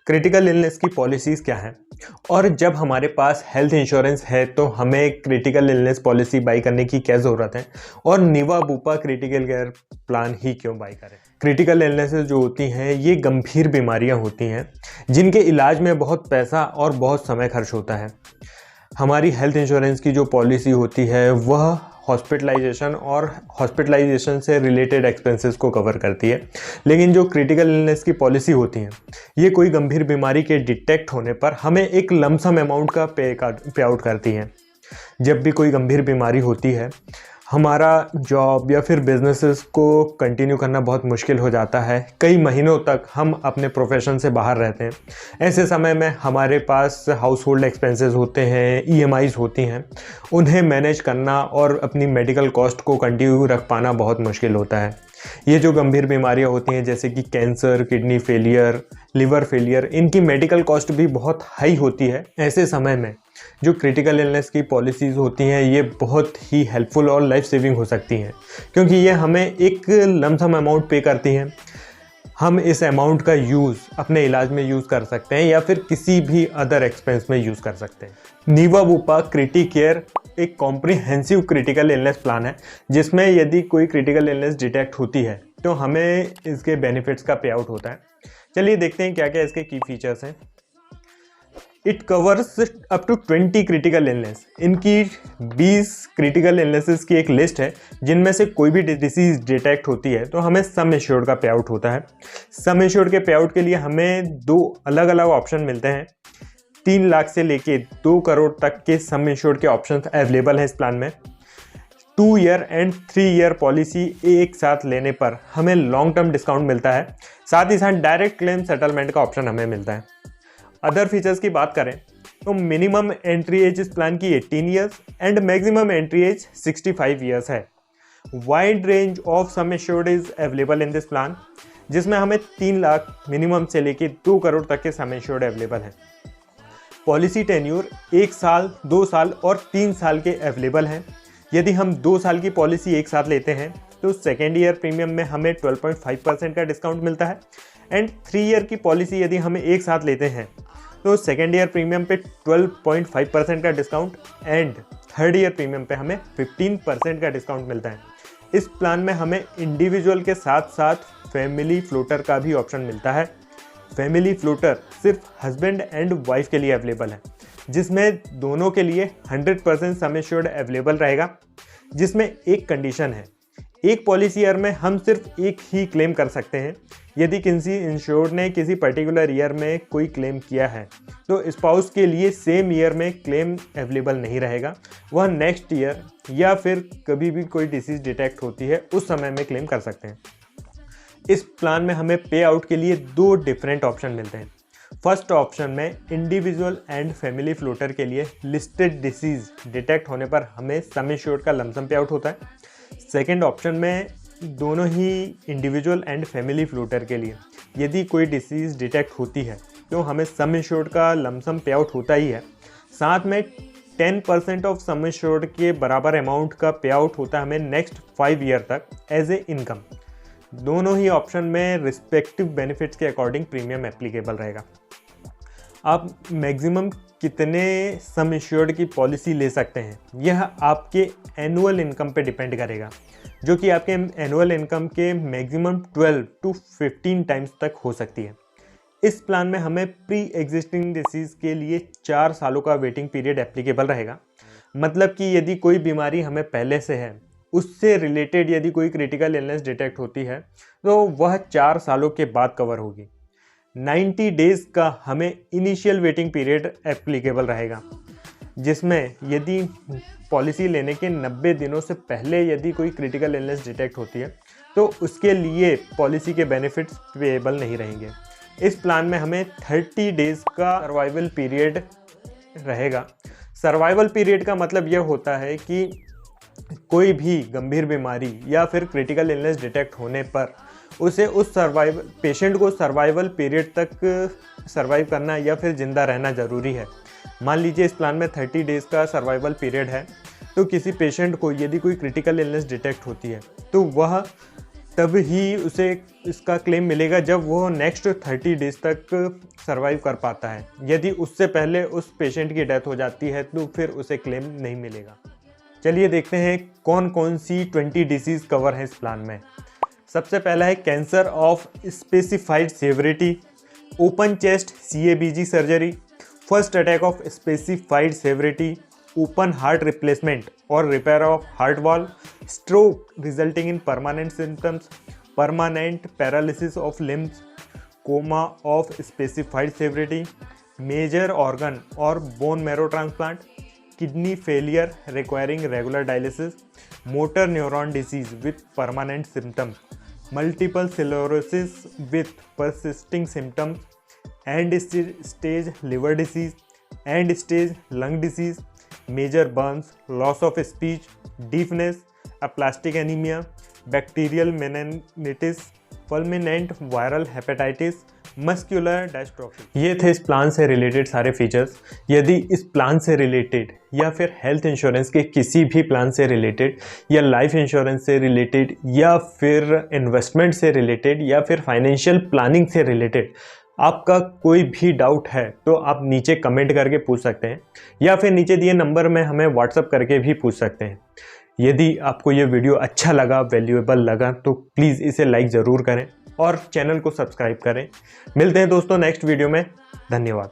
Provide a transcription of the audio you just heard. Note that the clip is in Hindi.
क्रिटिकल इलनेस की पॉलिसीज़ क्या हैं और जब हमारे पास हेल्थ इंश्योरेंस है तो हमें क्रिटिकल इलनेस पॉलिसी बाई करने की क्या ज़रूरत है और निवा बुपा क्रिटिकल केयर प्लान ही क्यों बाई करें। क्रिटिकल इलनेसेस जो होती हैं ये गंभीर बीमारियां होती हैं जिनके इलाज में बहुत पैसा और बहुत समय खर्च होता है। हमारी हेल्थ इंश्योरेंस की जो पॉलिसी होती है वह हॉस्पिटलाइजेशन से रिलेटेड एक्सपेंसेस को कवर करती है, लेकिन जो क्रिटिकल इलनेस की पॉलिसी होती है ये कोई गंभीर बीमारी के डिटेक्ट होने पर हमें एक लमसम अमाउंट का पे आउट करती हैं। जब भी कोई गंभीर बीमारी होती है हमारा जॉब या फिर बिजनेसेस को कंटिन्यू करना बहुत मुश्किल हो जाता है। कई महीनों तक हम अपने प्रोफेशन से बाहर रहते हैं। ऐसे समय में हमारे पास हाउस होल्ड एक्सपेंसेस होते हैं, ईएमआईज होती हैं, उन्हें मैनेज करना और अपनी मेडिकल कॉस्ट को कंटिन्यू रख पाना बहुत मुश्किल होता है। ये जो गंभीर बीमारियां होती हैं जैसे कि cancer, kidney failure, liver failure, इनकी मेडिकल कॉस्ट भी बहुत हाई होती है। ऐसे समय में जो क्रिटिकल इलनेस की पॉलिसीज़ होती हैं ये बहुत ही हेल्पफुल और लाइफ सेविंग हो सकती हैं, क्योंकि ये हमें एक लमसम अमाउंट पे करती हैं। हम इस अमाउंट का यूज़ अपने इलाज में यूज़ कर सकते हैं या फिर किसी भी अदर एक्सपेंस में यूज़ कर सकते हैं। निवा बुपा क्रिटिकेयर एक कॉम्प्रिहेंसिव क्रिटिकल इलनेस प्लान है जिसमें यदि कोई क्रिटिकल इलनेस डिटेक्ट होती है तो हमें इसके बेनिफिट्स का पे आउट होता है। चलिए देखते हैं क्या क्या इसके की फीचर्स हैं। It covers up to 20 critical illness. इनकी 20 क्रिटिकल इलनेसेस की एक लिस्ट है जिनमें से कोई भी डिसीज डिटेक्ट होती है तो हमें सम एश्योर्ड का पे आउट होता है। सम एश्योर्ड के पे आउट के लिए हमें दो अलग अलग ऑप्शन मिलते हैं। 3 लाख से लेके 2 करोड़ तक के सम एश्योर्ड के ऑप्शन अवेलेबल हैं इस प्लान में। 2 ईयर एंड 3 ईयर पॉलिसी एक साथ लेने पर हमें लॉन्ग टर्म डिस्काउंट मिलता है। साथ ही साथ डायरेक्ट क्लेम सेटलमेंट का ऑप्शन हमें मिलता है। अदर फीचर्स की बात करें तो मिनिमम एंट्री एज इस प्लान की 18 years and maximum entry age 65 years है। Wide range of sum assured is available in this plan, जिसमें हमें 3 लाख मिनिमम से लेके 2 करोड़ तक के सम एश्योर्ड अवेलेबल हैं। पॉलिसी टेन्योर 1 साल, 2 साल और 3 साल के अवेलेबल हैं। यदि हम 2 साल की पॉलिसी एक साथ लेते हैं तो सेकेंड ईयर प्रीमियम में हमें 12.5% का डिस्काउंट मिलता है एंड 3 ईयर की पॉलिसी यदि हमें एक साथ लेते हैं तो सेकेंड ईयर प्रीमियम पे 12.5% का discount and third year premium पे हमें 15% का डिस्काउंट मिलता है। इस प्लान में हमें इंडिविजुअल के साथ साथ फैमिली फ्लोटर का भी ऑप्शन मिलता है। फैमिली फ्लोटर सिर्फ हस्बैंड एंड वाइफ के लिए अवेलेबल है, जिसमें दोनों के लिए 100% सम एश्योर्ड अवेलेबल रहेगा, जिसमें एक कंडीशन है। एक पॉलिसी ईयर में हम सिर्फ एक ही क्लेम कर सकते हैं। यदि किसी इंश्योर्ड ने किसी पर्टिकुलर ईयर में कोई क्लेम किया है तो स्पाउस के लिए सेम ईयर में क्लेम अवेलेबल नहीं रहेगा। वह नेक्स्ट ईयर या फिर कभी भी कोई डिसीज डिटेक्ट होती है उस समय में क्लेम कर सकते हैं। इस प्लान में हमें पे आउट के लिए 2 डिफरेंट ऑप्शन मिलते हैं। फर्स्ट ऑप्शन में इंडिविजुअल एंड फैमिली फ्लोटर के लिए लिस्टेड डिसीज डिटेक्ट होने पर हमें सम एश्योर्ड का लमसम पे आउट होता है। सेकेंड ऑप्शन में दोनों ही इंडिविजुअल एंड फैमिली फ्लोटर के लिए यदि कोई डिसीज डिटेक्ट होती है तो हमें सम एश्योर्ड का लमसम पे आउट होता ही है। साथ में 10% ऑफ सम एश्योर्ड के बराबर अमाउंट का पे आउट होता है हमें नेक्स्ट 5 ईयर तक एज ए इनकम। दोनों ही ऑप्शन में रिस्पेक्टिव बेनिफिट्स के अकॉर्डिंग प्रीमियम एप्लीकेबल रहेगा। आप मैक्सिमम कितने सम एश्योर्ड की पॉलिसी ले सकते हैं यह आपके एनुअल इनकम पे डिपेंड करेगा, जो कि आपके एनुअल इनकम के मैक्सिमम 12 to 15 टाइम्स तक हो सकती है। इस प्लान में हमें प्री एग्जिस्टिंग डिसीज़ के लिए 4 सालों का वेटिंग पीरियड एप्लीकेबल रहेगा। मतलब कि यदि कोई बीमारी हमें पहले से है उससे रिलेटेड यदि कोई क्रिटिकल इलनेस डिटेक्ट होती है तो वह 4 सालों के बाद कवर होगी। 90 डेज़ का हमें इनिशियल वेटिंग पीरियड एप्लीकेबल रहेगा, जिसमें यदि पॉलिसी लेने के 90 दिनों से पहले यदि कोई क्रिटिकल इलनेस डिटेक्ट होती है तो उसके लिए पॉलिसी के बेनिफिट्स पेएबल नहीं रहेंगे। इस प्लान में हमें 30 डेज़ का सर्वाइवल पीरियड रहेगा। सर्वाइवल पीरियड का मतलब यह होता है कि कोई भी गंभीर बीमारी या फिर क्रिटिकल इलनेस डिटेक्ट होने पर उसे उस पेशेंट को सर्वाइवल पीरियड तक सर्वाइव करना या फिर ज़िंदा रहना ज़रूरी है। मान लीजिए इस प्लान में 30 डेज़ का सर्वाइवल पीरियड है तो किसी पेशेंट को यदि कोई क्रिटिकल इलनेस डिटेक्ट होती है तो वह तब ही उसे इसका क्लेम मिलेगा जब वो नेक्स्ट 30 डेज तक सर्वाइव कर पाता है। यदि उससे पहले उस पेशेंट की डेथ हो जाती है तो फिर उसे क्लेम नहीं मिलेगा। चलिए देखते हैं कौन कौन सी 20 डिसीज़ कवर है इस प्लान में। सबसे पहला है cancer of specified severity, open chest CABG surgery, first attack of specified severity, open heart replacement और repair of heart wall, stroke resulting in permanent symptoms, permanent paralysis of limbs, coma of specified severity, major organ और bone marrow transplant, kidney failure requiring regular dialysis, motor neuron disease with permanent symptoms, multiple sclerosis with persisting symptoms, end stage liver disease, end stage lung disease, major Burns, loss of speech, deafness, aplastic anaemia, bacterial meningitis, fulminant viral hepatitis, muscular dystrophy. ये थे इस प्लान से रिलेटेड सारे फीचर्स। यदि इस प्लान से रिलेटेड या फिर हेल्थ इंश्योरेंस के किसी भी प्लान से रिलेटेड या लाइफ इंश्योरेंस से रिलेटेड या फिर इन्वेस्टमेंट से रिलेटेड या फिर फाइनेंशियल प्लानिंग से रिलेटेड आपका कोई भी डाउट है तो आप नीचे कमेंट करके पूछ सकते हैं या फिर नीचे दिए नंबर में हमें व्हाट्सअप करके भी पूछ सकते हैं। यदि आपको ये वीडियो अच्छा लगा, वैल्यूएबल लगा तो प्लीज़ इसे लाइक ज़रूर करें और चैनल को सब्सक्राइब करें। मिलते हैं दोस्तों नेक्स्ट वीडियो में। धन्यवाद।